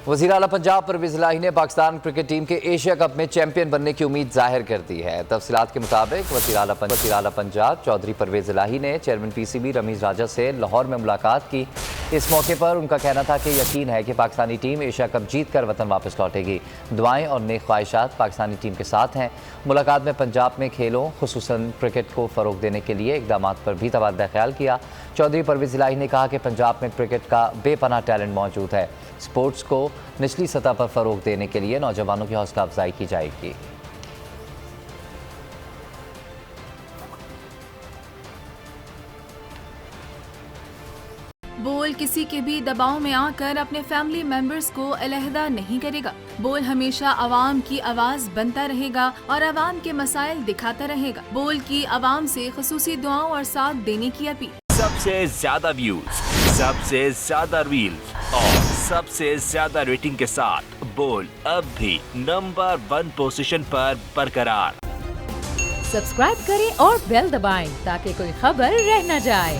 وزیر اعلیٰ پنجاب پرویز الہی نے پاکستان کرکٹ ٹیم کے ایشیا کپ میں چیمپئن بننے کی امید ظاہر کر دی ہے۔ تفصیلات کے مطابق وزیر اعلیٰ پنجاب چودھری پرویز الہی نے chairman P C B Ramiz Raja سے لاہور میں ملاقات کی۔ اس موقع پر ان کا کہنا تھا کہ یقین ہے کہ پاکستانی ٹیم ایشیا کپ جیت کر وطن واپس لوٹے گی۔ دعائیں اور نیک خواہشات پاکستانی ٹیم کے ساتھ ہیں۔ ملاقات میں پنجاب میں کھیلوں خصوصاً کرکٹ کو فروغ دینے کے لیے اقدامات پر بھی تبادلہ خیال کیا۔ چودھری پرویز الہی نے کہا کہ پنجاب میں کرکٹ کا بے پناہ ٹیلنٹ موجود ہے۔ سپورٹس کو نچلی سطح پر فروغ دینے کے لیے نوجوانوں کی حوصلہ افزائی کی جائے گی۔ بول کسی کے بھی دباؤ میں آ کر اپنے فیملی ممبرز کو علیحدہ نہیں کرے گا۔ بول ہمیشہ عوام کی آواز بنتا رہے گا اور عوام کے مسائل دکھاتا رہے گا۔ بول کی عوام سے خصوصی دعاؤں اور ساتھ دینے کی اپیل۔ سب سے زیادہ ویوز، سب سے زیادہ ریلز اور سب سے زیادہ ریٹنگ کے ساتھ بول اب بھی نمبر 1 پوزیشن پر برقرار۔ سبسکرائب کریں اور بیل دبائیں تاکہ کوئی خبر رہ نہ جائے۔